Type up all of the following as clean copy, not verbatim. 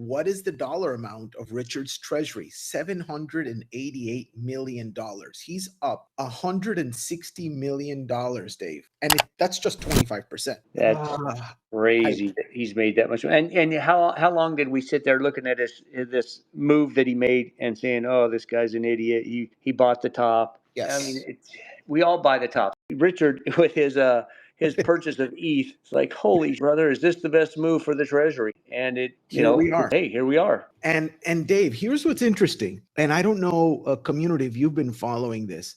what is the dollar amount of Richard's treasury? $788 million. He's up $160 million, Dave. And that's just 25%. That's crazy that he's made that much. And how long did we sit there looking at this move that he made and saying, oh, this guy's an idiot. He bought the top. Yes. I mean, we all buy the top. Richard, with his purchase of ETH, it's like, holy brother, is this the best move for the treasury? And we are. Hey, here we are. And Dave, here's what's interesting. And I don't know, community, if you've been following this.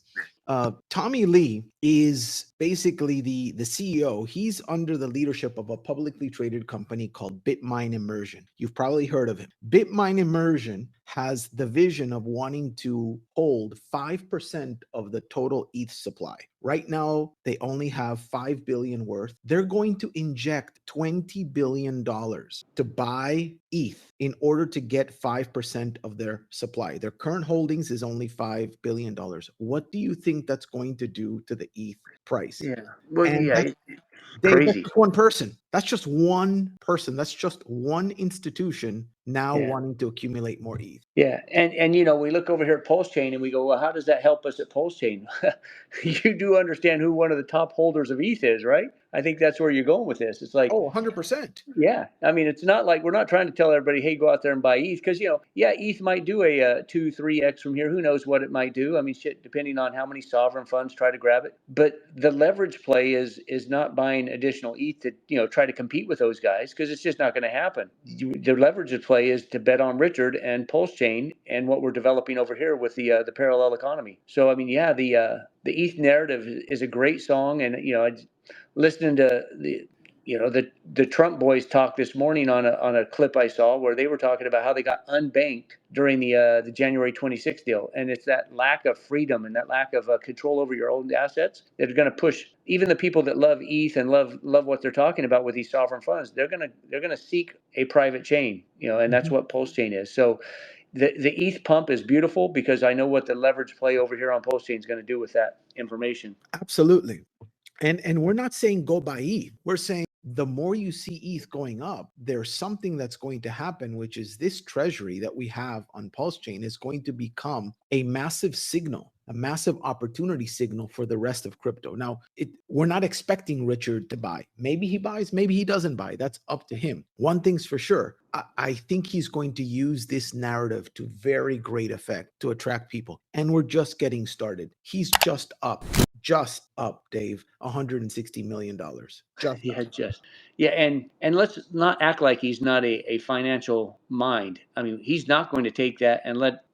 Tommy Lee is basically the CEO. He's under the leadership of a publicly traded company called Bitmine Immersion. You've probably heard of him. Bitmine Immersion has the vision of wanting to hold 5% of the total ETH supply. Right now, they only have 5 billion worth. They're going to inject $20 billion to buy ETH in order to get 5% of their supply. Their current holdings is only $5 billion. What do you think that's going to do to the ETH price? Yeah. Well, Dave, crazy. that's one person. That's just one person. That's just one institution now wanting to accumulate more ETH. Yeah. And we look over here at Pulsechain and we go, well, how does that help us at Pulsechain? You do understand who one of the top holders of ETH is, right? I think that's where you're going with this. It's like, 100%. Yeah. I mean, it's not like we're not trying to tell everybody, hey, go out there and buy ETH. Because, ETH might do a 2, 3x from here. Who knows what it might do? I mean, shit, depending on how many sovereign funds try to grab it. But the leverage play is not buying additional ETH to, try to compete with those guys, because it's just not going to happen. The leverage play is to bet on Richard and Pulsechain and what we're developing over here with the parallel economy. So, I mean, the ETH narrative is a great song. And, listening to the Trump boys talk this morning on a clip I saw where they were talking about how they got unbanked during the January 26th deal. And it's that lack of freedom and that lack of control over your own assets that are going to push even the people that love ETH and love what they're talking about with these sovereign funds. They're going to seek a private chain, and that's what Pulsechain is. So the ETH pump is beautiful because I know what the leverage play over here on Pulsechain is going to do with that information. Absolutely. And we're not saying go buy ETH. We're saying the more you see ETH going up, there's something that's going to happen, which is this treasury that we have on Pulsechain is going to become a massive signal, a massive opportunity signal for the rest of crypto. Now, we're not expecting Richard to buy. Maybe he buys, maybe he doesn't buy. That's up to him. One thing's for sure. I think he's going to use this narrative to very great effect to attract people. And we're just getting started. He's just up, Dave, $160 million. And let's not act like he's not a financial mind. I mean, he's not going to take that and let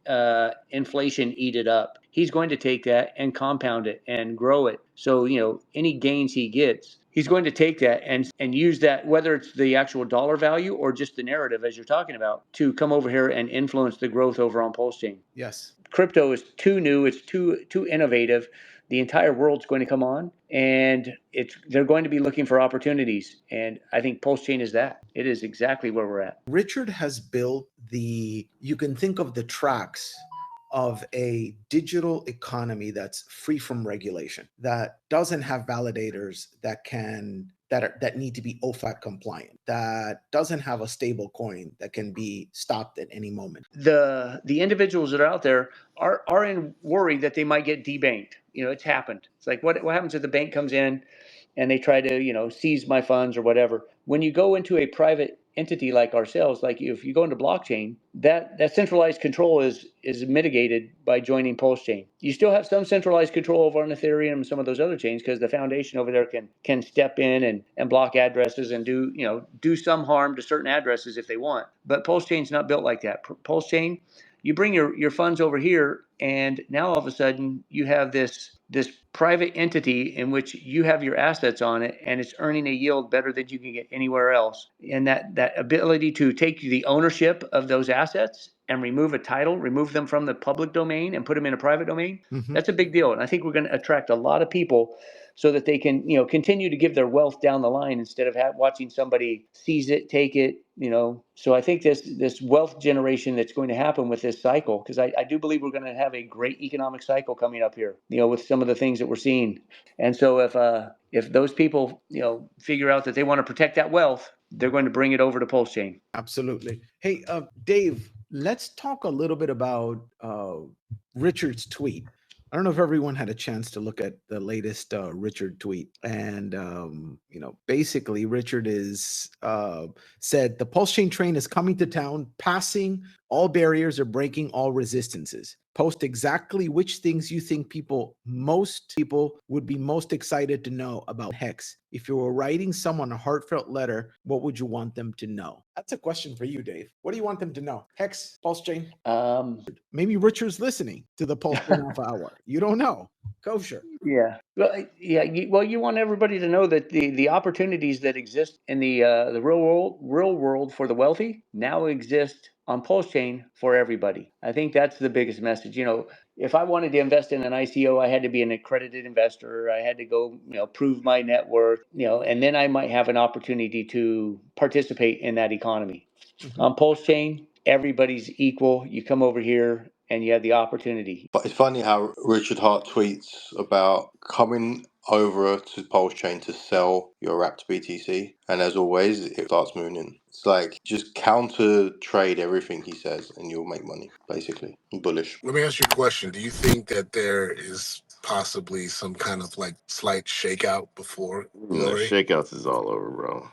inflation eat it up. He's going to take that and compound it and grow it. So, any gains he gets, he's going to take that and use that, whether it's the actual dollar value or just the narrative, as you're talking about, to come over here and influence the growth over on Pulsechain. Yes. Crypto is too new. It's too innovative. The entire world's going to come on, and they're going to be looking for opportunities. And I think Pulsechain is that. It is exactly where we're at. Richard has built you can think of the tracks of a digital economy that's free from regulation, that doesn't have validators that need to be OFAC compliant, that doesn't have a stable coin that can be stopped at any moment. The individuals that are out there are in worry that they might get debanked. It's happened. It's like what happens if the bank comes in and they try to seize my funds or whatever. When you go into a private entity like ourselves, like if you go into blockchain, that centralized control is mitigated by joining Pulsechain. You still have some centralized control over on Ethereum and some of those other chains because the foundation over there can step in and block addresses and do some harm to certain addresses if they want. But Pulsechain's not built like that. Pulsechain, you bring your funds over here, and now all of a sudden you have this private entity in which you have your assets on it, and it's earning a yield better than you can get anywhere else. And that ability to take the ownership of those assets and remove a title, remove them from the public domain and put them in a private domain, that's a big deal. And I think we're going to attract a lot of people so that they can, continue to give their wealth down the line instead of watching somebody seize it, take it, So I think this wealth generation that's going to happen with this cycle, because I do believe we're going to have a great economic cycle coming up here, with some of the things that we're seeing. And so if those people, figure out that they want to protect that wealth, they're going to bring it over to Pulsechain. Absolutely. Hey, Dave, let's talk a little bit about Richard's tweet. I don't know if everyone had a chance to look at the latest Richard tweet, and basically Richard is said the Pulsechain train is coming to town, passing all barriers or breaking all resistances. Post exactly which things you think most people would be most excited to know about Hex. If you were writing someone a heartfelt letter, what would you want them to know? That's a question for you, Dave. What do you want them to know? Hex, Pulsechain? Maybe Richard's listening to the Pulsechain Alpha Hour. You don't know. Kosher. Yeah. Well, you want everybody to know that the opportunities that exist in the real world for the wealthy now exist on Pulsechain for everybody. I think that's the biggest message. If I wanted to invest in an ICO, I had to be an accredited investor. I had to go, prove my net worth, and then I might have an opportunity to participate in that economy. Mm-hmm. On Pulsechain, everybody's equal. You come over here and you have the opportunity. But it's funny how Richard Hart tweets about coming over to Pulsechain to sell your wrapped BTC, and as always, it starts mooning. It's like just counter trade everything he says, and you'll make money. Basically, bullish. Let me ask you a question. Do you think that there is possibly some kind of like slight shakeout before glory? Shakeouts is all over, bro.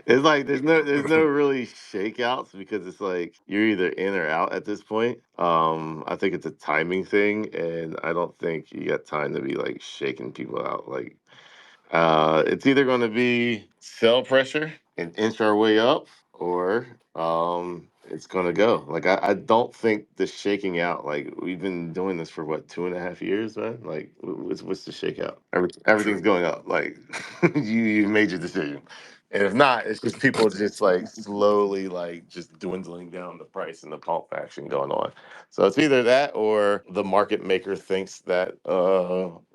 It's like there's no really shakeouts because it's like you're either in or out at this point. I think it's a timing thing, and I don't think you got time to be like shaking people out. Like it's either going to be sell pressure and inch our way up, or it's going to go. Like I don't think the shaking out. Like we've been doing this for what 2.5 years, man. Like what's the shakeout? Everything's going up. Like you made your decision. And if not, it's just people just like slowly like just dwindling down the price and the pump action going on. So it's either that or the market maker thinks that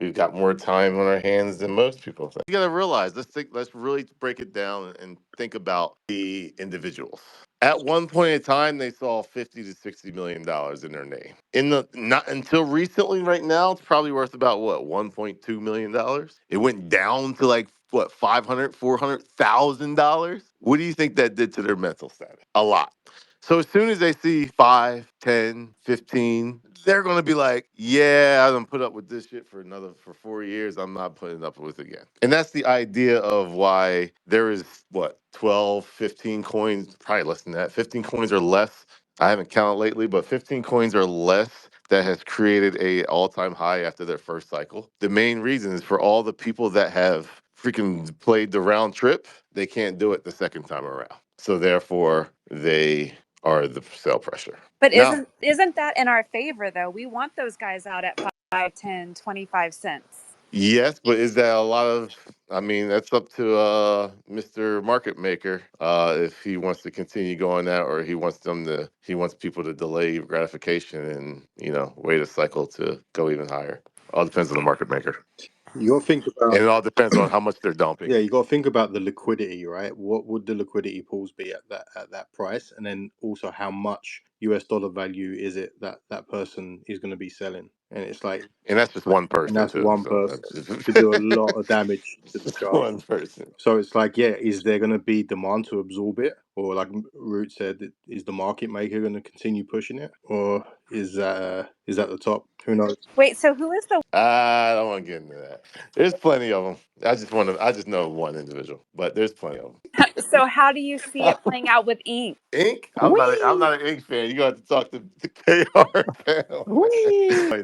we've got more time on our hands than most people think. You gotta realize, let's really break it down and think about the individuals. At one point in time, they saw $50 to $60 million in their name. Not until recently, right now, it's probably worth about what, $1.2 million. It went down to like what, $500,000, $400,000. What do you think that did to their mental status? A lot. So as soon as they see 5, 10, 15, they're gonna be like, yeah, I'm gonna put up with this shit for 4 years. I'm not putting up with it again. And that's the idea of why there is what, 12, 15 coins, probably less than that, 15 coins or less. I haven't counted lately, but 15 coins or less that has created a all-time high after their first cycle. The main reason is for all the people that have freaking played the round trip, they can't do it the second time around. So therefore, they are the sell pressure. But isn't that in our favor, though? We want those guys out at 5, 10, 25 cents. Yes, but is that a lot of, I mean, that's up to Mr. Market Maker if he wants to continue going that, or he wants people to delay gratification and, wait a cycle to go even higher. All depends on the market maker. You got to think about, and it all depends on how much they're dumping. Yeah, you got to think about the liquidity, right? What would the liquidity pools be at that price, and then also how much US dollar value is it that person is going to be selling? And it's like, and that's just one person, and that's too, one so person that's just to do a lot of damage to the chart. one person. So it's like, yeah, is there going to be demand to absorb it, or like Root said, is the market maker going to continue pushing it, or is that the top? Who knows? Wait, so who is the? I don't want to get into that. There's plenty of them. I just know one indivial, but there's plenty of them. So how do you see it playing out with Ink? Ink? I'm not an Ink fan. You got to talk to KR fan.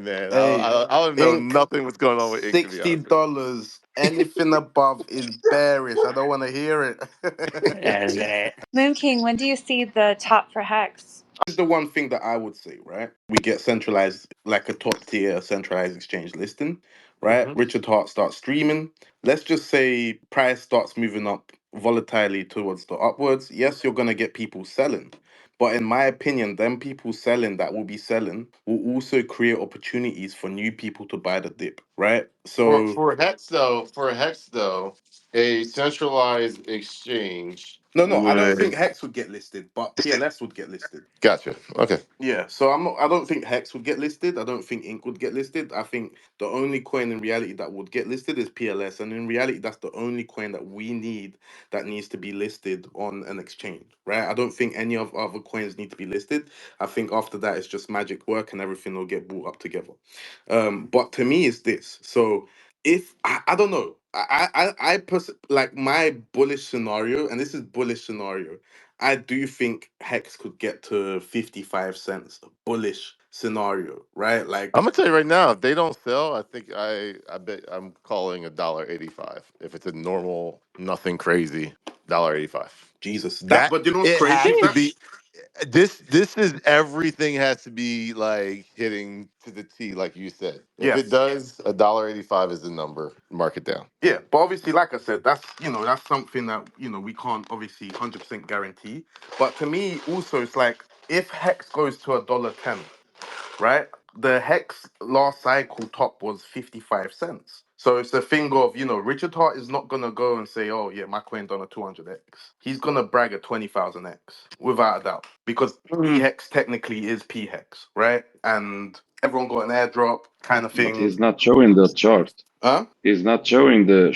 Man, I don't know nothing what's going on with Ink. $60. Anything above is bearish. I don't want to hear it. Moon King, when do you see the top for Hex? This is the one thing that I would say, right? We get centralized, like a top tier centralized exchange listing, right? Mm-hmm. Richard Hart starts streaming. Let's just say price starts moving up volatilely towards the upwards. Yes, you're going to get people selling. But in my opinion, them people selling that will be selling will also create opportunities for new people to buy the dip, right? So for Hex though, a centralized exchange No, I don't think Would Hex would get listed, but PLS would get listed. Gotcha. Okay. Yeah, so I don't think Hex would get listed. I don't think Ink would get listed. I think the only coin in reality that would get listed is PLS, and in reality, that's the only coin that we need that needs to be listed on an exchange, right? I don't think any of other coins need to be listed. I think after that, it's just magic work, and everything will get brought up together. But to me, it's this. So if I don't know, like my bullish scenario, and this is bullish scenario. I do think Hex could get to 55 cents, bullish scenario, right? I'm Like, gonna tell you right now, if they don't sell, I think I bet I'm calling $1.85. If it's a normal, nothing crazy, $1.85. Jesus, that, That but you know what's it crazy? has to That, be. This is everything has to be like hitting to the T, like you said. If it yes. does, $1.85 is the number. Mark it down. Yeah, but obviously, like I said, that's something that we can't obviously 100% guarantee. But to me, also, it's like if Hex goes to $1.10, right? The Hex last cycle top was 55 cents. So it's a thing of, Richard Hart is not gonna go and say, "Oh yeah, my coin done a 200x." He's gonna brag a 20,000x without a doubt, because P Hex technically is P Hex, right? And everyone got an airdrop kind of But thing. he's not showing the chart. Huh? He's not showing the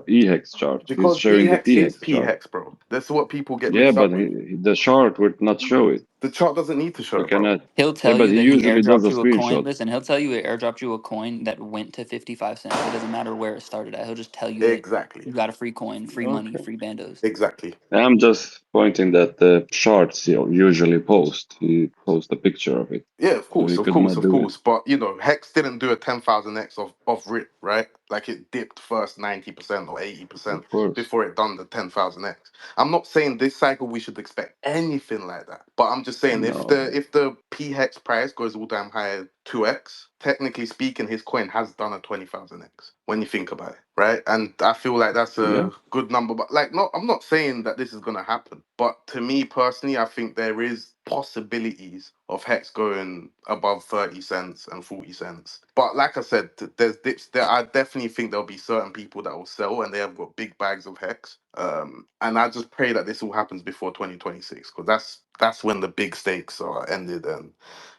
E hex chart. He's Because P showing the Hex P is hex P chart. Hex, bro. That's what people get Yeah, mixed but up with. the chart would not show it. The chart doesn't need to You show, bro. cannot. He'll Yeah, tell but you he that he usually does airdropped a you a coin. screenshot. Listen, he'll tell you he airdropped you a coin that went to 55 cents. It doesn't matter where it started at. He'll just tell you that Exactly. you got a free coin, free money, Okay. free bandos. Exactly. I'm just pointing that the charts he'll usually post. He posts a picture of it, Yeah, of so course, he of could course, not of do it. course. But Hex didn't do a 10,000x of rip, right? Like it dipped first 90% or 80% Of course. before it done the 10,000x. I'm not saying this cycle we should expect anything like that. But I'm just saying No. if the P Hex price goes all time high 2x, technically speaking, his coin has done a 20,000x when you think about it, right? And I feel like that's Yeah. a good number. But like, no, I'm not saying that this is gonna happen. But to me personally, I think there is possibilities of Hex going above 30 cents and 40 cents. But like I said, there's dips there. I definitely think there'll be certain people that will sell and they have got big bags of Hex. And I just pray that this all happens before 2026, because that's when the big stakes are ended and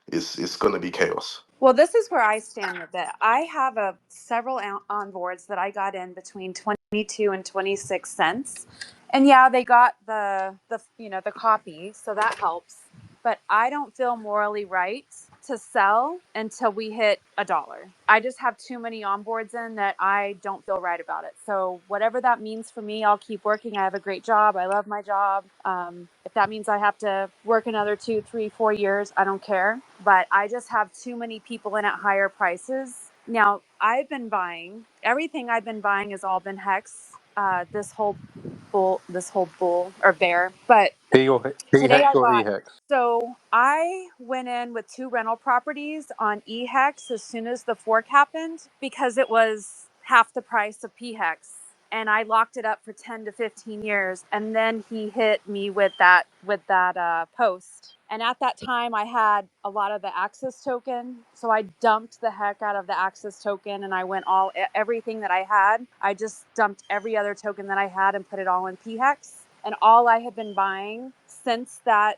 it's gonna be chaos. Well, this is where I stand with it. I have several onboards that I got in between 22 and 26 cents. And yeah, they got the copy, so that helps. But I don't feel morally right to sell until we hit $1. I just have too many onboards in that I don't feel right about it. So whatever that means for me, I'll keep working. I have a great job. I love my job. If that means I have to work another 2, 3, 4 years, I don't care. But I just have too many people in at higher prices. Now, everything I've been buying has all been Hex. This whole bull or bear. But P today hex I or E bought. hex? So I went in with 2 rental properties on eHex as soon as the fork happened because it was half the price of PHEX. And I locked it up for 10 to 15 years. And then he hit me with that post. And at that time, I had a lot of the Axis token. So I dumped the heck out of the Axis token and I went everything that I had. I just dumped every other token that I had and put it all in PHEX. And all I have been buying since that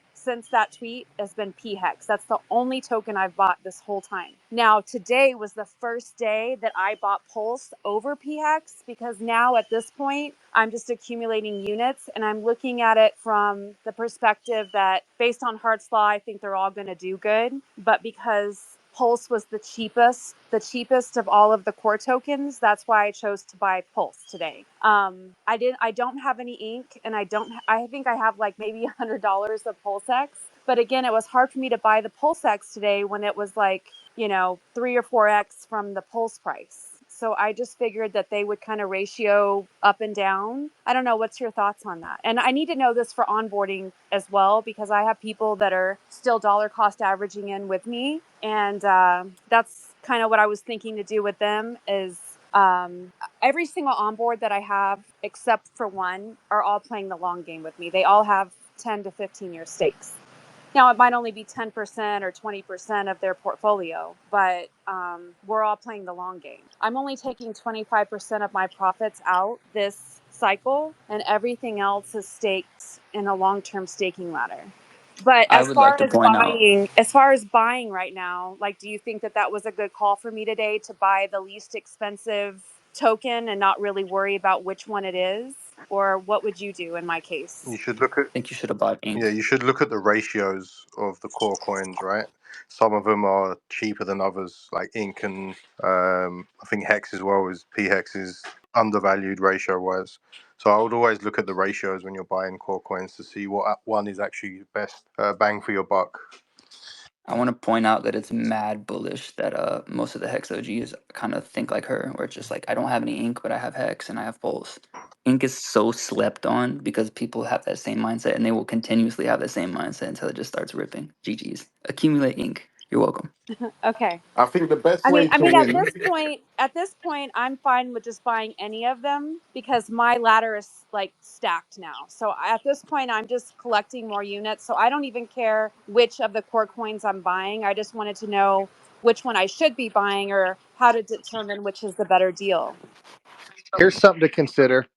tweet has been PHEX. That's the only token I've bought this whole time. Now, today was the first day that I bought Pulse over PHEX because now at this point, I'm just accumulating units and I'm looking at it from the perspective that based on Hart's Law, I think they're all going to do good. But because Pulse was the cheapest of all of the core tokens. That's why I chose to buy Pulse today. I don't have any ink, and I think I have like maybe $100 of Pulsex. But again, it was hard for me to buy the Pulsex today when it was like 3 or 4x from the Pulse price. So I just figured that they would kind of ratio up and down. I don't know. What's your thoughts on that? And I need to know this for onboarding as well, because I have people that are still dollar cost averaging in with me. And that's kind of what I was thinking to do with them is every single onboard that I have, except for one, are all playing the long game with me. They all have 10 to 15 year stakes. Now, it might only be 10% or 20% of their portfolio, but we're all playing the long game. I'm only taking 25% of my profits out this cycle, and everything else is staked in a long-term staking ladder. But I would like to point out, as far as buying right now, like, do you think that that was a good call for me today to buy the least expensive token and not really worry about which one it is? Or what would you do in my You case? should look at I think you should have bought Yeah, ink. you should look at the ratios of the core coins, right? Some of them are cheaper than others, like Ink and I think Hex as well. Is P Hex is undervalued ratio wise. So I would always look at the ratios when you're buying core coins to see what one is actually best bang for your buck. I want to point out that it's mad bullish that most of the Hex OGs kind of think like her, where it's just like, I don't have any ink, but I have Hex and I have Pulse. Ink is so slept on because people have that same mindset, and they will continuously have the same mindset until it just starts ripping. GG's. Accumulate ink. You're welcome. Okay. I think the best I mean, way to win. at this point, I'm fine with just buying any of them because my ladder is like stacked now. So at this point, I'm just collecting more units. So I don't even care which of the core coins I'm buying. I just wanted to know which one I should be buying or how to determine which is the better deal. Here's something to consider.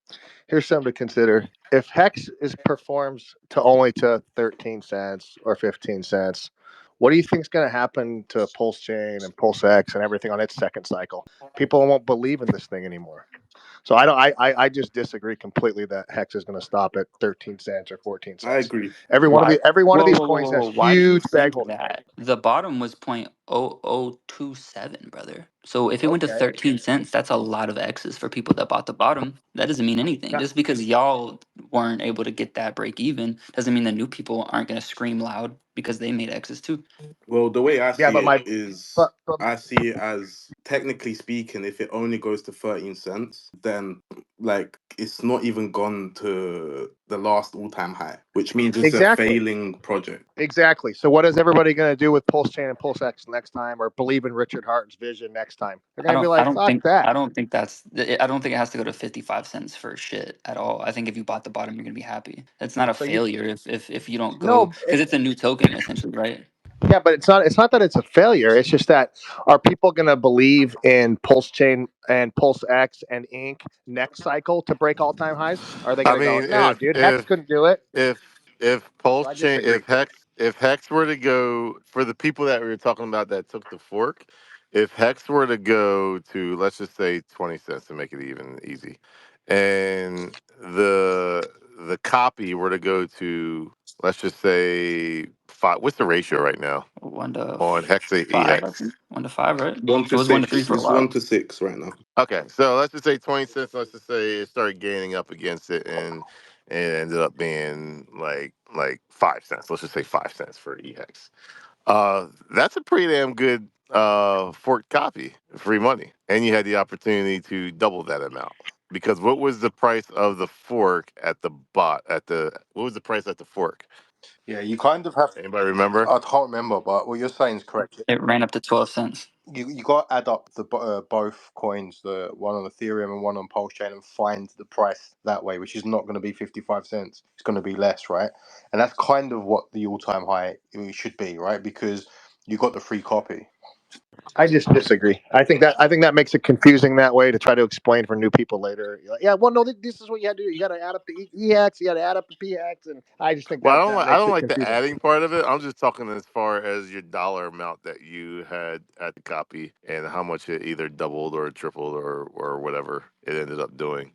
If Hex is performs to only to 13 cents or 15 cents, what do you think is going to happen to Pulse Chain and Pulse X and everything on its second cycle? People won't believe in this thing anymore. So I don't. I just disagree completely that Hex is going to stop at 13 cents or 14 I cents. agree. Why? Every one of Whoa, these whoa, whoa, coins whoa, has whoa. Why do you huge bag think holders. that? The bottom was 0.0027, brother. So if it went to Okay. 13 cents, that's a lot of X's for people that bought the bottom. That doesn't mean anything. Now, Just because y'all weren't able to get that break even doesn't mean the new people aren't going to scream loud because they made X's too. Well, the way I yeah, see but it my is, but I see it as technically speaking, if it only goes to 13 cents, then like it's not even gone to the last all-time high, which means it's a exactly. failing project. Exactly. So what is everybody going to do with Pulse Chain and Pulse X next time, or believe in Richard Harton's vision next time? They're going to be I like, don't "Fuck think that." I don't think that's I don't think it has to go to 55 cents for shit at all. I think if you bought the bottom, you're gonna be happy. It's not a So you failure if you don't go no, because it's a new token essentially, right? yeah, but it's not. It's not that it's a failure. It's just that are people going to believe in Pulse Chain and Pulse X and Inc. next cycle to break all time highs? Are they I going to go, mean, "No, dude, Hex couldn't do it"? if So Pulse I Chain disagree. if Hex were to go for the people that we were talking about that took the fork, if Hex were to go to, let's just say, 20 cents to make it even easy, and the copy were to go to, let's just say, five. What's the ratio right now One to on Hex to five, I EX? think. 1 to 5, right? One It to was 1 to 3 six. for a It's one while. to six right now. Okay, so let's just say 20 cents. Let's just say it started gaining up against it, and it ended up being like 5 cents. Let's just say 5 cents for EX. That's a pretty damn good forked copy, free money, and you had the opportunity to double that amount. Because what was the price of the fork at the bot at the what was the price at the fork? Yeah, you kind of have. Anybody remember? I can't remember, but what you're saying is correct. It ran up to 12 cents. You got to add up the both coins, the one on Ethereum and one on Pulsechain, and find the price that way, which is not going to be 55 cents. It's going to be less, right? And that's kind of what the all-time high should be, right? Because you got the free copy. I just disagree. I think that makes it confusing that way to try to explain for new people later. You're like, yeah, well, no, this is what you had to do. You got to add up the EX, you got to add up the PX, and I just think Well, that that I makes don't it like the confusing. adding part of it. I'm just talking as far as your dollar amount that you had at the copy and how much it either doubled or tripled or whatever it ended up doing.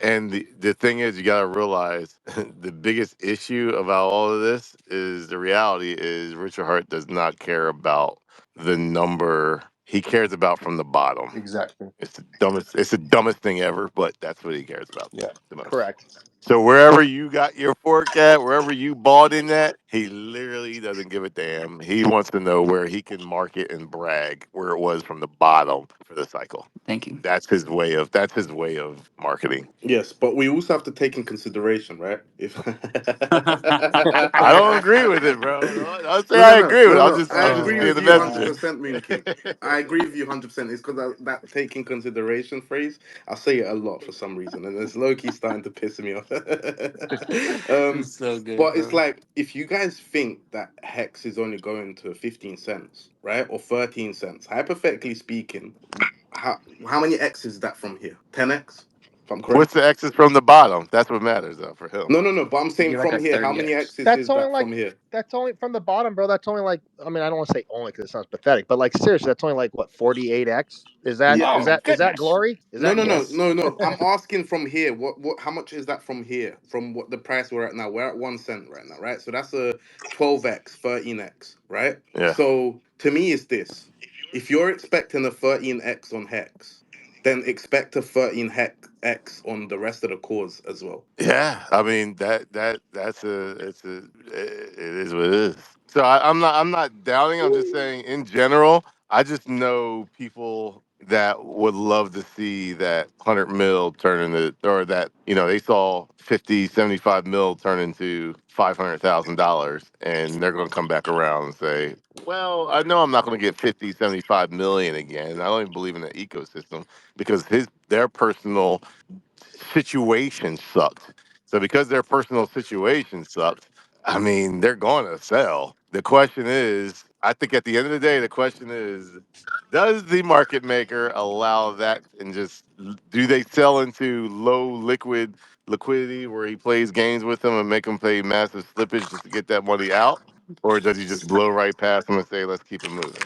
And the thing is, you got to realize the biggest issue about all of this is the reality is Richard Hart does not care about the number. He cares about from the bottom. Exactly. It's the dumbest thing ever, but that's what he cares about Yeah. the most. Correct. So wherever you got your fork at, wherever you bought in that, he literally doesn't give a damn. He wants to know where he can market and brag where it was from the bottom for the cycle. Thank you. That's his way of marketing. Yes, but we also have to take in consideration, right? If I don't agree with it, bro. Don't say no, no, I no, agree with no, it. no. I I'm just agree Oh being with the you 100%, messenger. God. Moon King. I agree with you 100%. It's because that taking consideration phrase, I say it a lot for some reason, and it's low key starting to piss me off. It's so good, But it's bro. like if you guys think that Hex is only going to 15 cents, right, or 13 cents, hypothetically speaking, how many X is that from here? 10x? If I'm What's correct. the X's from the bottom? That's what matters though for him. No. But I'm It'd saying be like from a here, how many 30x. X's That's is only that like from here? that's only from the bottom, bro. That's only like I mean I don't want to say only because it sounds pathetic, but like seriously, that's only like what 48x. Is that Yeah. is Oh that is that goodness. glory? Is No, that no, no, glory? Yes. no, no. I'm asking from here. How much is that from here? From what the price we're at now? We're at 1 cent right now, right? So that's a 12x, 13x, right? Yeah. So to me, it's this: if you're expecting a 13x on Hex, then expect a 13x on the rest of the cores as well. Yeah, I mean that's it is what it is. So I'm not doubting. I'm just saying in general. I just know people that would love to see that 100 mil turn into, or that they saw 50, 75 mil turn into $500,000, and they're going to come back around and say, well, I know I'm not going to get 50, 75 million again. I don't even believe in the ecosystem because their personal situation sucked. So because their personal situation sucked, I mean, they're going to sell. The question is, I think at the end of the day, the question is, does the market maker allow that and just do they sell into low liquidity where he plays games with them and make them pay massive slippage just to get that money out? Or does he just blow right past them and say, let's keep it moving?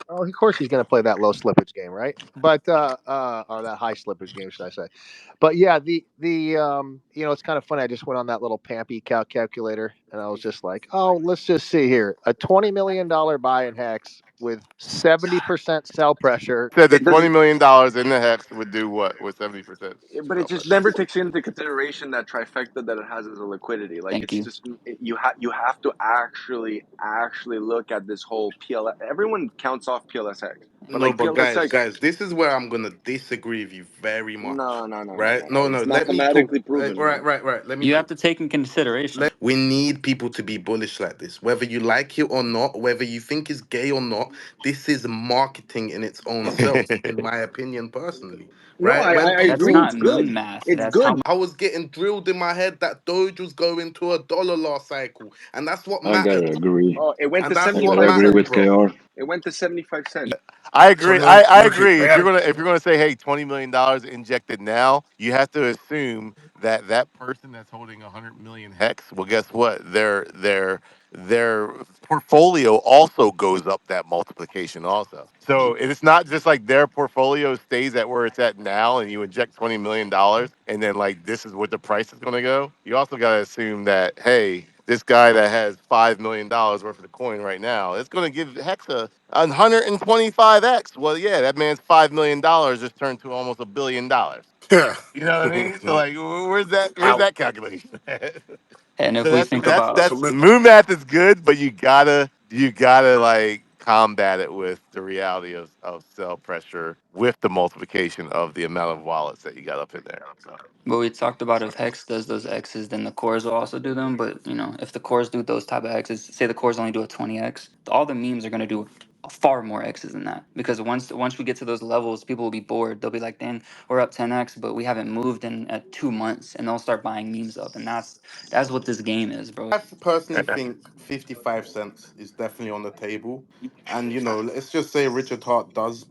Oh, of course he's going to play that low slippage game, right? But or that high slippage game, should I say? But yeah, it's kind of funny. I just went on that little Pampy calculator, and I was just like, oh, let's just see here, a $20 million buy in Hex with 70% sell pressure. Said the It $20 doesn't, million in the hex would do what with 70% but it sell just pressure? never takes into consideration that trifecta that it has as a liquidity. Like Thank it's you. just you have to actually look at this whole PLS. Everyone counts off PLSX, but No, like but guys, PLSX, this is where I'm gonna disagree with you very much, no. right? No, no, It's let me talk. mathematically proven, Right, man. right, right. Let me You have talk. to take in consideration. We need people to be bullish like this, whether you like it or not, whether you think it's gay or not. This is marketing in its own self, in my opinion, personally. No, Right? When I That's agree. people, It's not good. moon math. It's That's good. how I was getting drilled in my head that Doge was going to $1 last cycle, and that's what I gotta mattered. agree. Oh, it went And to that's I what gotta agree 75 cents. mattered, with bro. KR. It went to 75 cents. I So agree. no, I look, agree. I gotta. If you're gonna say, hey, $20 million injected now, you have to assume that that person that's holding 100 million hex. Well, guess what? Their portfolio also goes up that multiplication also. So it's not just like their portfolio stays at where it's at now, and you inject $20 million, and then like this is what the price is gonna go. You also gotta assume that hey, this guy that has $5 million worth of the coin right now, it's going to give Hexa 125x. Well, yeah, that man's $5 million just turned to almost $1 billion. Yeah. You know what I mean? So like, where's that? Where's that calculation? and if So we that's think that's about that's moon math is good, but you gotta like combat it with the reality of sell pressure with the multiplication of the amount of wallets that you got up in there. So. what we talked about, if Hex does those X's, then the cores will also do them. But if the cores do those type of X's, say the cores only do a 20x, all the memes are gonna do far more X's than that. Because once we get to those levels, people will be bored. They'll be like, "Dang, we're up 10x, but we haven't moved in 2 months," and they'll start buying memes up. And that's what this game is, bro. I personally think 55 cents is definitely on the table. And, let's just say Richard Hart does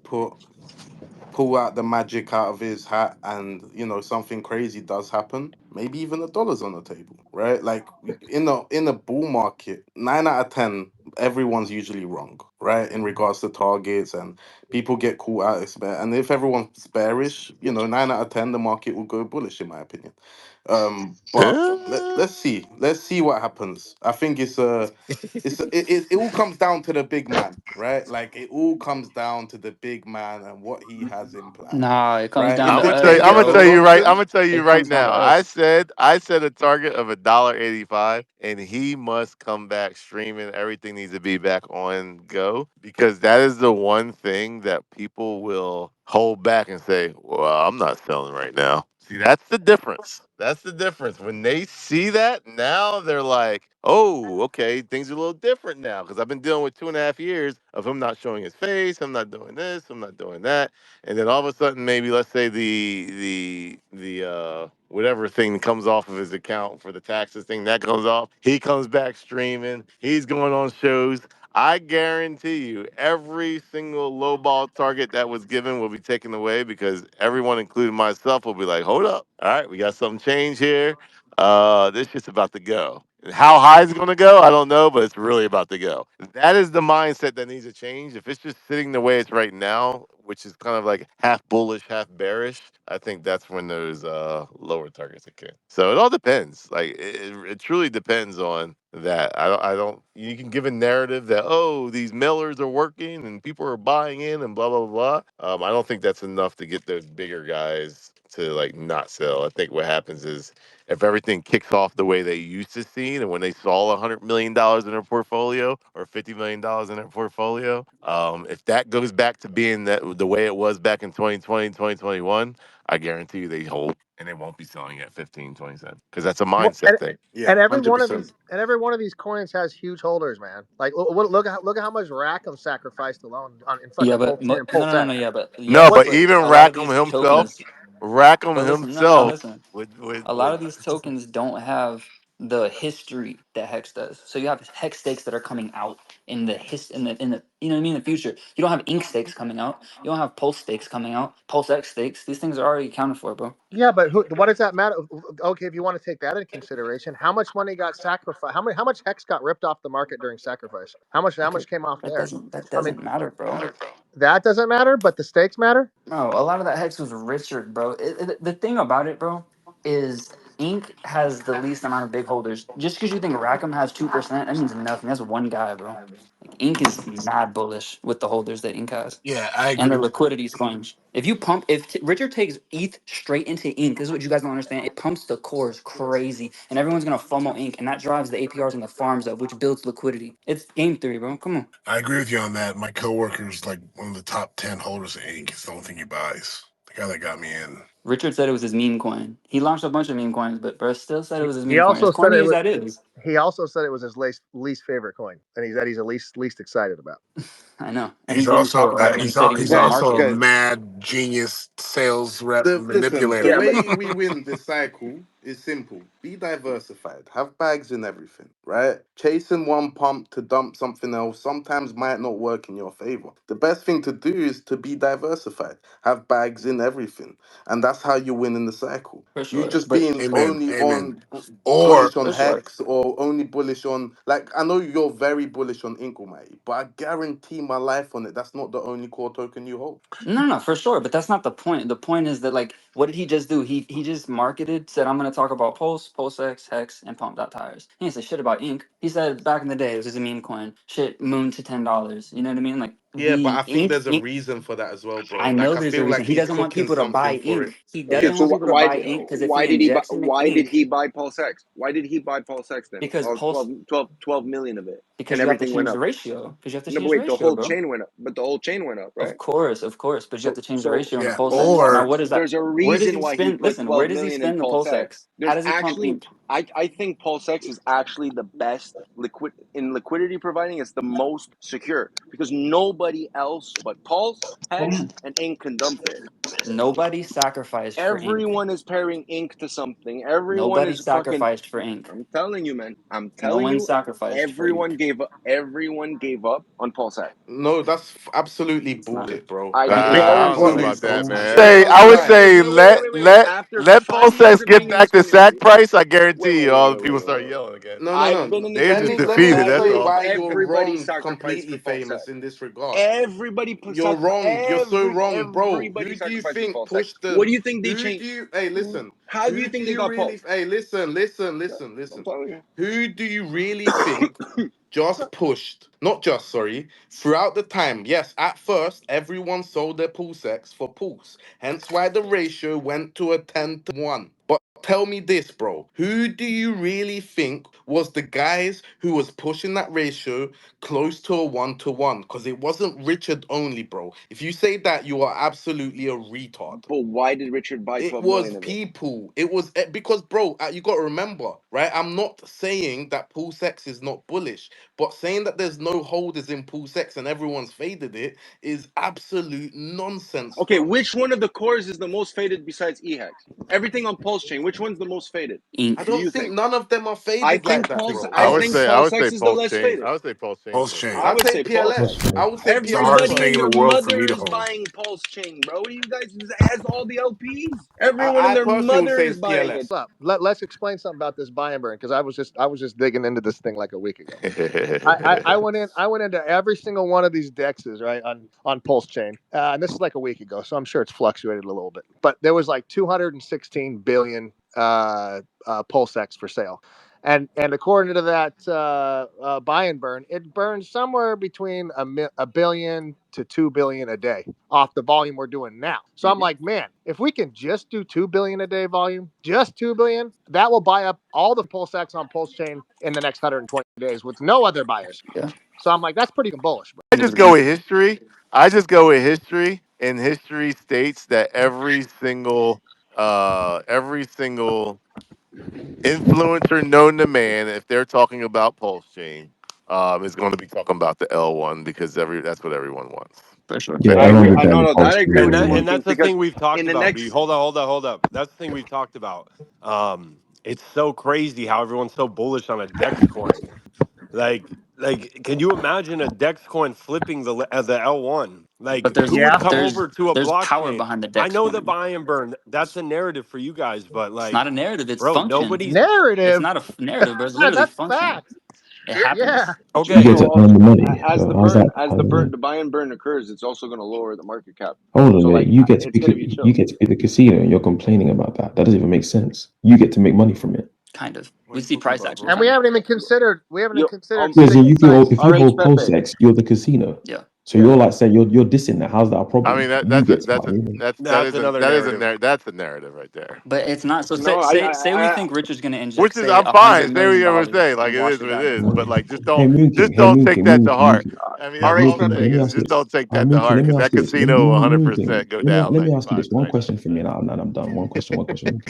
pull out the magic out of his hat and, something crazy does happen. Maybe even $1's on the table, right? Like in a bull market, 9 out of 10, everyone's usually wrong, right? In regards to targets and people get caught out. And if everyone's bearish, 9 out of 10, the market will go bullish, in my opinion. But let's see. Let's see what happens. I think it all comes down to the big man, right? Like it all comes down to the big man and what he has in plan, Nah, it comes right? down If I'm to they gonna tell can you. us, I'm get gonna the tell bro. you right. I'm Johnson, gonna tell you It right comes down now. to I us. said a target of $1.85, and he must come back streaming. Everything needs to be back on go because that is the one thing that people will hold back and say, "Well, I'm not selling right now." See, that's the difference. That's the difference. When they see that, now they're like, oh, okay, things are a little different now. Because I've been dealing with 2.5 years of him not showing his face, him not doing this, him not doing that. And then all of a sudden, maybe let's say the whatever thing comes off of his account for the taxes thing that comes off, he comes back streaming, he's going on shows. I guarantee you, every single low ball target that was given will be taken away because everyone, including myself, will be like, "Hold up, all right, we got something change here. This shit's about to go. And how high is it going to go? I don't know, but it's really about to go." That is the mindset that needs to change. If it's just sitting the way it's right now, which is kind of like half bullish, half bearish, I think that's when those lower targets occur. So it all depends. Like it truly depends on that. I don't. You can give a narrative that, oh, these mailers are working and people are buying in and blah blah blah. I don't think that's enough to get those bigger guys to like not sell. I think what happens is if everything kicks off the way they used to see, and when they saw $100 million in their portfolio or $50 million in their portfolio, if that goes back to being that the way it was back in 2020, 2021, I guarantee you they hold and they won't be selling at 15, 20 cents because that's a Well, mindset thing. and Yeah, every one of 100%. these coins has huge holders, man. Like look at how much Rackham sacrificed alone in Yeah, fucking but Pulsechain and no, no, no, Pulsex. no. Yeah, but No, What but but even a lot of Rackham these himself, tokens. Rackham But listen, no, no, himself listen. would A lot of these tokens don't have the history that Hex does. So you have Hex stakes that are coming out in the you know what I mean, the future. You don't have Ink stakes coming out. You don't have Pulse stakes coming out. Pulse X stakes. These things are already accounted for, bro. Yeah, but what does that matter? Okay, if you want to take that into consideration, how much money got sacrificed? How much Hex got ripped off the market during sacrifice? How Okay, much came off there? that I mean, doesn't matter, bro. that doesn't matter, but the stakes matter. No, a lot of that Hex was Richard, bro. The thing about it, bro, is Ink has the least amount of big holders. Just because you think Rackham has 2%, that means nothing. That's one guy, bro. Like, Ink is mad bullish with the holders that Ink has. Yeah, I And agree. the liquidity sponge. If you pump, Richard takes ETH straight into Ink, this is what you guys don't understand. It pumps the cores crazy, and everyone's gonna FOMO Ink, and that drives the APRs and the farms up, which builds liquidity. It's game theory, bro. Come on. I agree with you on that. My coworker is like one of the top 10 holders of ink. It's the only thing he buys. The guy that got me in. Richard said it was his meme coin. He launched a bunch of meme coins, but bro still said it was his He meme coin. As also said corny it as was. that is, He also said it was his least favorite coin, and he's the least excited about. I know. And he He's didn't also show it, right? He said he was he's gonna Guys, also a market. guys, mad genius sales rep the Yeah, manipulator. but way we win this cycle is simple. Be diversified. Have bags in everything, right? Chasing one pump to dump something else sometimes might not work in your favor. The best thing to do is to be diversified. Have bags in everything. And that's how you win in the cycle. For You sure. just But being Amen. only Amen. on Or bullish on for sure. Hex or only bullish on, like, I know you're very bullish on Ink Almighty, but I guarantee my life on it. That's not the only core token you hold. No, no, for sure. But that's not the point. The point is that like what did he just do? He just marketed, said I'm gonna talk about Pulse, PulseX, Hex, and Pump Tires. He didn't say shit about Ink. He said back in the day it was just a meme coin. Shit moon to $10. You know what I mean? Like Yeah, but the I think Ink, there's a reason for that as well, bro. I Like, know I there's a feel reason. like He he's doesn't want cooking people to buy something for ink. it. He okay. doesn't Yeah. So want people to buy ink because if he injects in the why did ink, he buy Pulsex? Why did he buy Pulsex then? because All pulse 12 million of it, because and you have to everything went change the up. ratio. Because you have to No, but change the wait, the ratio, whole bro. chain went up. But the whole chain went up, right? Of course, but you have to change the So ratio in the yeah, pulse X. Now or what is that? there's a Where does reason he why he spend put listen, where 12 does he million in spend the pulse Pulsex. X? How There's does he pump actually, ink? I think Pulsex is actually the best liquidity providing. It's the most secure because nobody else but Pulse, Hex, and Ink can dump it. Nobody sacrificed for ink. Everyone is pairing Ink to something. Everyone Nobody is fucking. sacrificed for ink. I'm telling you, man. I'm No telling one you. sacrificed for ink. Everyone gave up. Everyone gave up on Pulsex. No, that's absolutely It's not. bullshit, bro. I Like, Re- I don't know well, absolute about that, told bullshit. you. man. There's no I would Listen, time. say wait. After let 5 years Pulsex of get being in back this to sack community, price. I guarantee you, all the people start wait. yelling again. No, no, I've no. been in the They Let just me community for let me defeated. That's five explain years. all. why you're Everybody wrong, sacrificed completely for Pulsex. famous in this regard. Everybody You're wrong. You're so wrong, bro. everybody Who do you sacrificed for think Pulsex. pushed What them? do you think they Who changed? do you? Hey, listen. How do you Who do think they you got really? Pulse? Hey, I'm listen. telling you. Who do you really think just pushed? Not just, sorry. Throughout the time, yes. At first, everyone sold their pulse X for pulse. Hence why the ratio went to a 10-to-1. But tell me this, bro. Who do you really think was the guys who was pushing that ratio close to a 1-to-1? Because it wasn't Richard only, bro. If you say that, you are absolutely a retard. But why did Richard buy It 12 was million of it? people. It was because, bro, you got to remember, right? I'm not saying that Pulsex is not bullish, but saying that there's no holders in Pulsex and everyone's faded it is absolute nonsense, Okay, bro. which one of the cores is the most faded besides EHEX? Everything on Pulse Chain, which one's the most faded? I Ink. Do don't you think think? none of them are I faded like think that, Pulse. bro. I think I would say PulseX is the Pulse less Chain. faded. I would say Pulse Chain's Pulse the chain. I I'd would say say PLS. PulseX. Pulse chain. I would say It's the PLS hardest Everybody thing and in first. the your world for mother me to is hold. buying Pulse Chain, bro. You guys has all the LPs. Everyone and I their personally would mother say is it's buying it. PLS. Up. Let's explain something about this buy and burn because I was just digging into this thing like a week ago. I one. went into every single one of these dexes right on Pulse Chain, and this is like a week ago, so I'm sure it's fluctuated a little bit. But there was like 216 billion Pulsex for sale, and according to that buy and burn, it burns somewhere between a billion to 2 billion a day off the volume we're doing now. So I'm Mhm. like, man, if we can just do 2 billion a day volume, just 2 billion, that will buy up all the Pulsex on Pulse Chain in the next 120 days with no other buyers. Yeah. So I'm like, that's pretty bullish, bro. I End of just the go week. with history. I just go with history, and history states that every single influencer known to man, if they're talking about Pulse Chain, is going to be talking about the L1 because that's what everyone wants. For sure. Yeah, I Elon agree. is I down no the no that pulse I agree chain. with you, And King, that's the because thing we've talked in the about. B, next hold up. That's the thing we've talked about. It's so crazy how everyone's so bullish on a Dex coin. Like, can you imagine a Dex coin flipping the L1? But Like, there's who would Yeah. come over to a there's power blockchain? behind the I Dex know the coin. buy and burn. That's a narrative for you guys, but It's like, not a narrative. It's bro, function. nobody's It's Narrative. not a narrative, but it's literally That's function. fact. It Yeah. happens. You get okay. to so earn the money. as So how's that? How's that work? the buy and burn occurs, it's also going to lower the market cap. Hold on So there. like You get to it's going to be be you chill. get to be the casino, and you're complaining about that. That doesn't even make sense. You get to make money from it. Kind of. What are We you see talking price about, action And bro? we from it. haven't even Yo, considered Yeah. So sitting you can hold, sites. if you RH hold Pepe. PulseX, you're the casino. Yeah. So Yeah. you're like saying you're dissing that. How's that a I mean problem? that You that's a get to that's buy a in. that's that That's is a another that is a narrative. that's a narrative right there. But it's not. So No, say we think Richard's going to Which inject, is say, I'm a fine. hundred Say what million you ever say. dollars Like and it wash is it what it down to is. But nothing. like Hey just Moonking, hey don't take Moonking, that to heart. uh, I mean that's RH all I'm Moonking. Pepe. Let saying me is ask you just this. don't take that to Moonking, heart let me because ask that you this. casino will Moonking, 100% go down let me ask you this. 95 One 99 question for me, percent. and I'm done. One question. One question.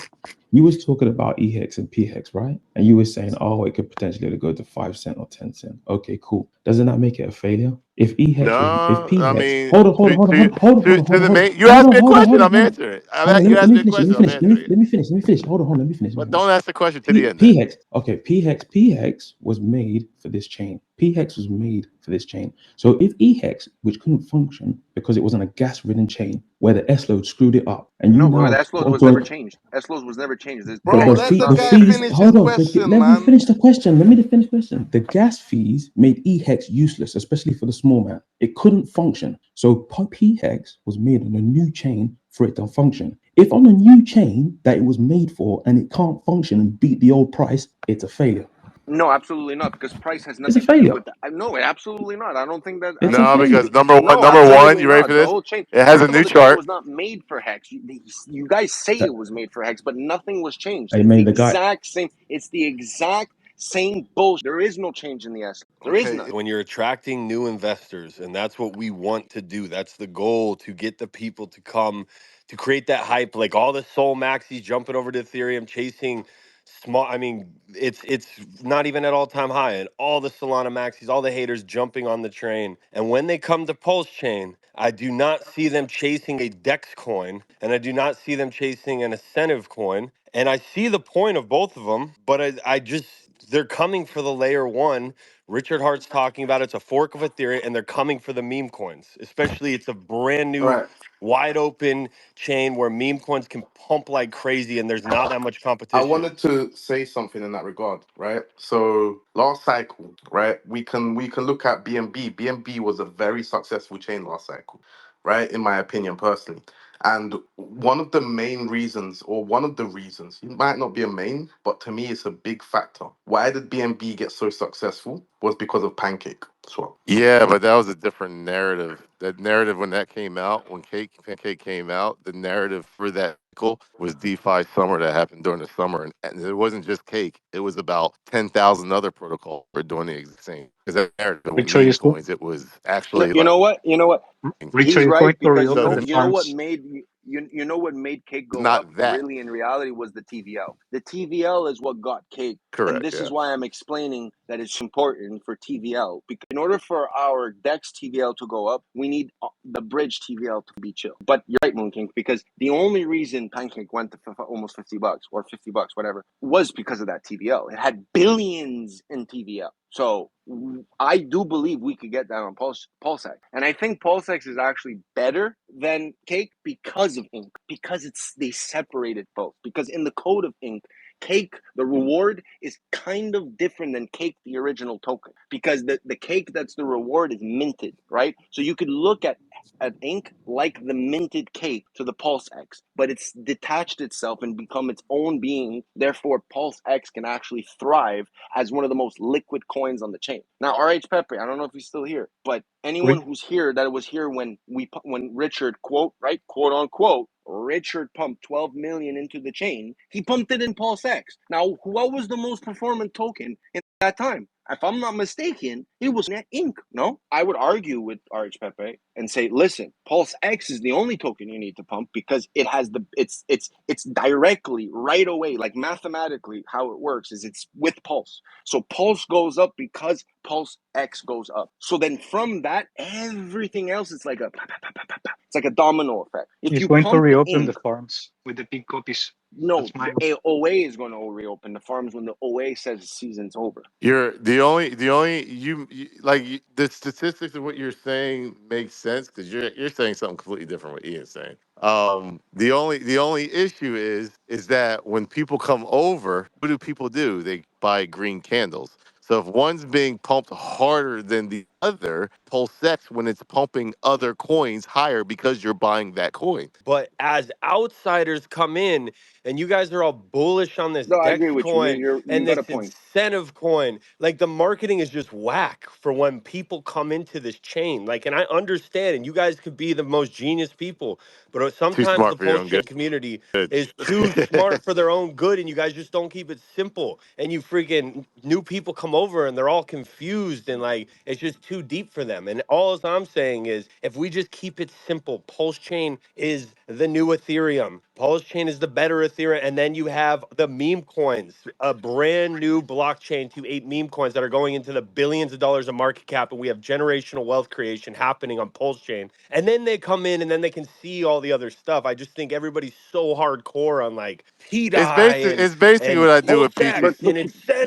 You was talking about EHEX and PHEX, right? And you were saying, oh, it could potentially go to 5 cent or 10 cent. Okay, cool. Doesn't that make it a failure? If EHEX was, if No, I PHEX, mean hold on, hold on, hold on, hold on, hold on, hold on, to hold on, the hold on, main. You hold asked on, me a hold on, question. hold on, I'm hold on. answering it. Hold on, You let asked me me a finish. Let me question. I'm finish. answering it. Let me finish. Hold on, let me finish. Let But me finish. don't ask the question to the end. Then PHEX, okay, PHEX was made for this chain. PHEX was made for this chain. So if EHEX, which couldn't function because it was on a gas-ridden chain where the S load screwed it up, and you No, bro, the now S load quote was never unquote, changed. S load was never changed. This but bro, PHEX is let the not the made guy for fees, finish this. his hold on, question, let me man. finish the question. Let me finish the question. The gas fees made EHEX useless, especially for the small man. It couldn't function. So PHEX was made on a new chain for it to function. If on a new chain that it was made for and it can't function and beat the old price, it's a failure. No, absolutely not, because price has It's a nothing to do failure. with that. No, absolutely not. I don't think that. I It's don't a No, think it failure. should because be. No, number one, absolutely you ready for not. The this? whole chain. It has a First of all, new the chain chart. was not made for Hex. You guys say So, it was made for Hex, but nothing was changed. I It's the mean, the guy. exact same. It's the exact same bullshit. There is no change in the S. There is Okay, none. When you're attracting new investors, and that's what we want to do. That's the goal, to get the people to come, to create that hype. Like all the Sol Maxis jumping over to Ethereum, chasing small. I mean, it's not even at all-time high, and all the Solana Maxis, all the haters jumping on the train. And when they come to Pulse Chain, I do not see them chasing a Dex coin, and I do not see them chasing an incentive coin. And I see the point of both of them, but I just, they're coming for the layer one. Richard Hart's talking about it's a fork of Ethereum, and they're coming for the meme coins. Especially, it's a brand All new, right. wide open chain where meme coins can pump like crazy, and there's not that much I competition. wanted to say something in that regard, right? So last cycle, right? We can look at BNB. BNB was a very successful chain last cycle, right? In my opinion, personally. And one of the main reasons, or one of the reasons, it might not be a main, but to me it's a big factor. Why did BNB get so successful? was because of Pancake swap. Yeah, but that was a different narrative. That narrative when that came out, when Pancake came out, the narrative for that cycle was DeFi summer that happened during the summer, and it wasn't just Cake. It was about 10,000 other protocols were doing the exact same. Because that narrative with Richo, meme coins, it was No, actually you like know what? You know what? Richo, He's you're right going to because so. reopen the you know what farms. made you know what made cake It's go up not that really in reality was the TVL. The TVL is what got cake. And correct. this Yeah. is why I'm explaining that it's important for TVL. Because in order for our DEX TVL to go up, we need the bridge TVL to be chill. But you're right, Moon King, because the only reason Pancake went to almost $50 or $50, whatever, was because of that TVL. It had billions in TVL. So I do believe we could get that on Pulsex. And I think Pulsex is actually better than Cake because of Ink. Because they separated both. Because in the code of Ink, Cake, the reward is kind of different than Cake, the original token. Because the Cake that's the reward is minted, right? So you could look at Ink like the minted Cake to the Pulse X, but it's detached itself and become its own being. Therefore, Pulse X can actually thrive as one of the most liquid coins on the chain. Now, RH Pepe, I don't know if he's still here, but anyone who's here that was here when Richard quote unquote Richard pumped 12 million into the chain, he pumped it in Pulse X. Now, what was the most performant token in that time? If I'm not mistaken, it was Net Inc. No, I would argue with RH Pepe and say, listen, Pulse X is the only token you need to pump because it has it's directly right away, like mathematically how it works is it's with Pulse. So Pulse goes up because Pulse X goes up. So then from that, everything else is like it's like a domino effect. If He's you going to pump reopen the Ink, farms with the big copies. no, That's my the OA is going to reopen the farms when the OA says the season's over. You're the only the statistics of what you're saying makes sense because you're saying something completely different what Ian's saying. The only issue is that when people come over, what do people do? They buy green candles. So if one's being pumped harder than the other, Pulsex when it's pumping other coins higher because you're buying that coin. But as outsiders come in, and you guys are all bullish on this No, I Dex agree with you. coin You and got a this point. incentive coin, like the marketing is just whack for when people come into this chain. Like, and I understand, and you guys could be the most genius people, but Too sometimes the smart for your post own chain good. community is too smart for their own good, and you guys just don't keep it simple. And you freaking new people come over and they're all confused, and like it's just too deep for them. And all I'm saying is, if we just keep it simple, Pulse Chain is the new Ethereum. Pulse Chain is the better Ethereum, and then you have the meme coins, a brand new blockchain to 8 meme coins that are going into the billions of dollars of market cap, and we have generational wealth creation happening on Pulse Chain. And then they come in, and then they can see all the other stuff. I just think everybody's so hardcore on like pdai It's basically what and I do with Pulse X PT. But and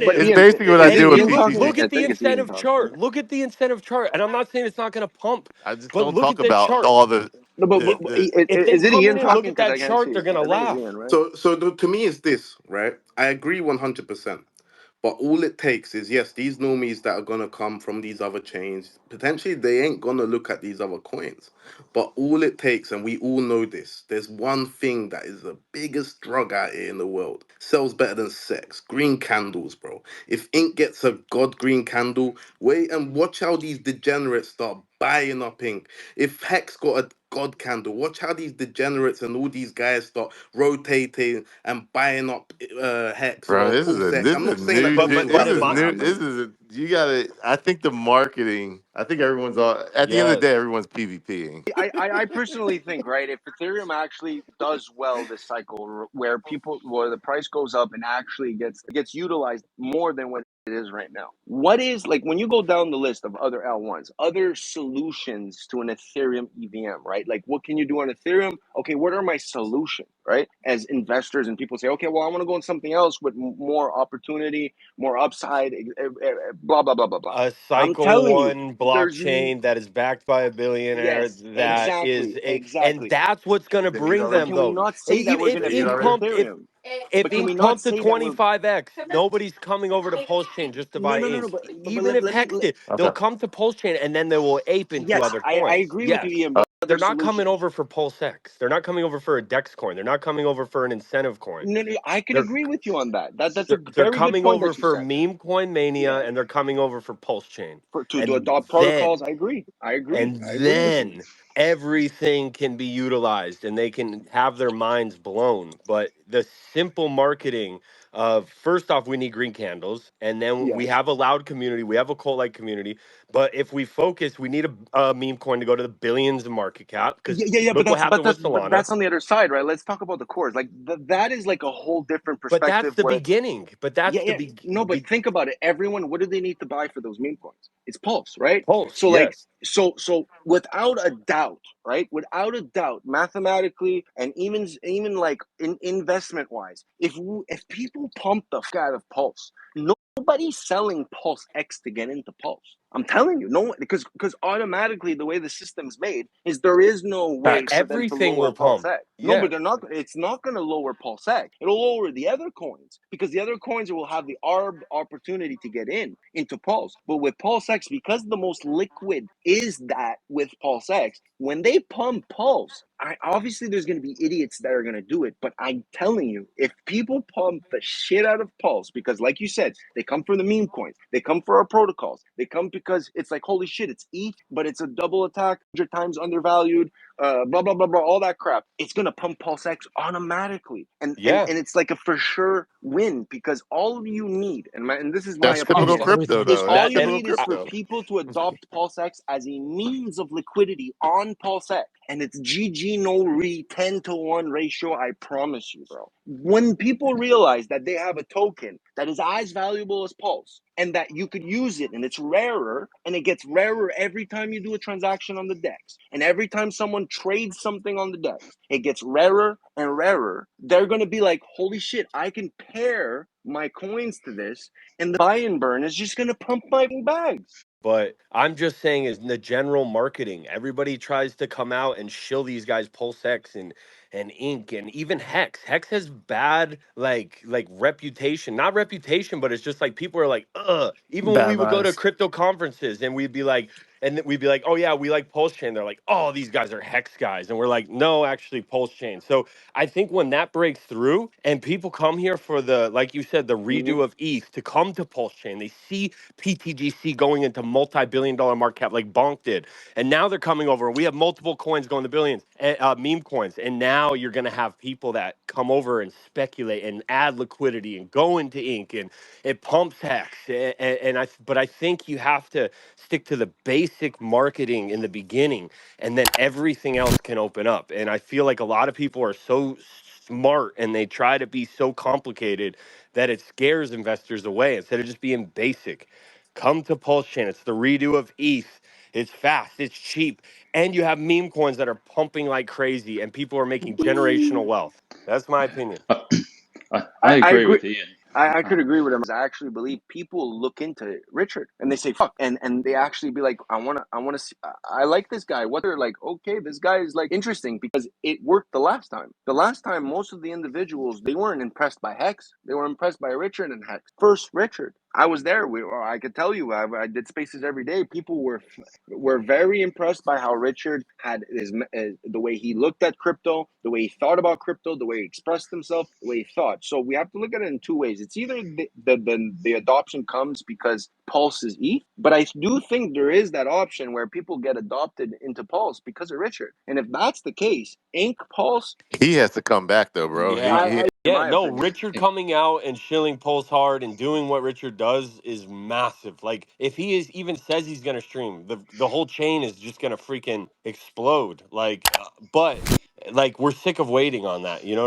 but It's incentives. Ian, basically what I is do And with Ian PTC. talking? look I at the think it's Ian incentive talking. chart. Look at the incentive chart. And I'm not saying it's not going to pump, I just but don't look talk at the about chart. all the No, the If they is it come Ian in and look talking? at Because that I can't chart, see. they're going to I think it's laugh. Ian, right? So to me, it's this, right? I agree 100%. But all it takes is, yes, these normies that are going to come from these other chains, potentially they ain't going to look at these other coins. But all it takes, and we all know this, there's one thing that is the biggest drug out here in the world. Sells better than sex. Green candles, bro. If Ink gets a god green candle, wait and watch how these degenerates start buying up Ink. If Hex got a god candle, watch how these degenerates and all these guys start rotating and buying up Hex bro. or Pulse X. I'm not saying that But this is but what's but going to my This happen. is you gotta. I think the marketing. I think everyone's all. At the end of the yes. day, everyone's PvPing. I personally think, right, if Ethereum actually does well this cycle, where the price goes up and actually gets utilized more than what it is right now. What is, like, when you go down the list of other L1s, other solutions to an Ethereum EVM, right? Like, what can you do on Ethereum? Okay, what are my solutions, right? As investors and people say, okay, well, I want to go on something else with more opportunity, more upside, blah blah blah blah blah. A I'm cycle telling you, one there's blockchain that is backed by a billionaire yes, that is exactly, a and exactly. that's what's going to Didn't eat bring But them already? can we though. not say that Even we're if going to Did you eat be ink like already? pumped Ethereum? if But can we ink not pumped to say that we're 25x, nobody's coming over to Pulse Chain just to no buy no no no? ink. But Even if let me Hex did, they'll Okay. come to Pulse Chain and then they will ape into yes, other I coins. agree with you, Yes. Ian. But they're other not coming solutions. over for Pulsex. They're not coming over for a Dex coin. They're not coming over for an incentive coin. No, no, I can They're agree with you on that. That's a they're very good coming point over that you for said. meme coin mania, Yeah, and they're coming over for Pulsechain. to And adopt protocols, then I agree. I agree. and I agree with you. then everything can be utilized and they can have their minds blown. But the simple marketing of, first off, we need green candles, and then we Yes. have a loud community, we have a cult like community. But if we focus, we need a meme coin to go to the billions of market cap, because Yeah. look what happened with But Solana. that's on the other side, right? Let's talk about the cores. Like that is like a whole different But that's perspective. the Where beginning. But that's the yeah. No, but think about it. Everyone, what do they need to buy for those meme coins? It's Pulse, right? pulse. So like, Yes. so without a doubt, right? Without a doubt, mathematically and even like investment wise, if people pump the out of Pulse, nobody's selling Pulse X to get into Pulse. I'm telling you, no one, because automatically the way the system's made is there is no way for them to Everything lower will Pulse pump. X. No, but Yeah. they're not. It's not going to lower Pulse X. It'll lower the other coins because the other coins will have the ARB opportunity to get into Pulse. But with Pulse X, because the most liquid is that with Pulse X, when they pump Pulse, obviously there's going to be idiots that are going to do it. But I'm telling you, if people pump the shit out of Pulse, because like you said, they come for the meme coins, they come for our protocols, they come because it's like, holy shit, it's ETH, but it's a double attack, 100 times undervalued, blah blah blah blah, all that crap. It's gonna pump Pulse X automatically, Yeah. and it's like a for sure win because all you need, and this is my That's and typical opinion, crypto, everything. is though. That's all That you and typical need is for crypto. people to adopt Pulse X as a means of liquidity on Pulse X, and it's GG no re 10-to-1 ratio. I promise you, bro. When people realize that they have a token that is as valuable as Pulse, and that you could use it, and it's rarer, and it gets rarer every time you do a transaction on the DEX, and every time someone trades something on the DEX, it gets rarer and rarer. They're going to be like, holy shit, I can pair my coins to this, and the buy and burn is just going to pump my bags. But I'm just saying, is the general marketing. Everybody tries to come out and shill these guys Pulsex and Ink and even Hex. Hex has bad like reputation. Not reputation, but it's just like people are like, ugh. Even when we Bad would go to vibes. crypto conferences and we'd be like, oh yeah, we like Pulse Chain. They're like, oh, these guys are Hex guys. And we're like, no, actually Pulse Chain. So I think when that breaks through and people come here for the, like you said, the Mm-hmm. redo of ETH to come to Pulse Chain, they see PTGC going into multi-billion-dollar market cap like Bonk did, and now they're coming over. We have multiple coins going to billions, meme coins, and now you're going to have people that come over and speculate and add liquidity and go into Ink, and it pumps Hex. But I think you have to stick to the basic marketing in the beginning, and then everything else can open up. And I feel like a lot of people are so smart and they try to be so complicated that it scares investors away instead of just being basic. Come to Pulse Chain. It's the redo of ETH. It's fast, it's cheap, and you have meme coins that are pumping like crazy, and people are making generational wealth. That's my opinion. Uh, I I agree agree. with Ian. I could agree with him. I actually believe people look into Richard and they say fuck, and they actually be like, I want to see, I like this guy. What they're like, okay, this guy is like interesting because it worked the last time. The last time, most of the individuals, they weren't impressed by Hex. They were impressed by Richard and Hex. First, Richard. I was there. I could tell you, I did spaces every day. People were very impressed by how Richard had the way he looked at crypto, the way he thought about crypto, the way he expressed himself, the way he thought. So we have to look at it in two ways. It's either the adoption comes because Pulse is ETH, but I do think there is that option where people get adopted into Pulse because of Richard. And if that's the case, Ink Pulse, He has to come back though, bro. Yeah. in Yeah, my no, opinion. Richard coming out and shilling Pulse hard and doing what Richard does is massive. Like, if he is even says he's gonna stream, the whole chain is just gonna freaking explode. Like, but like we're sick of waiting on that, you know.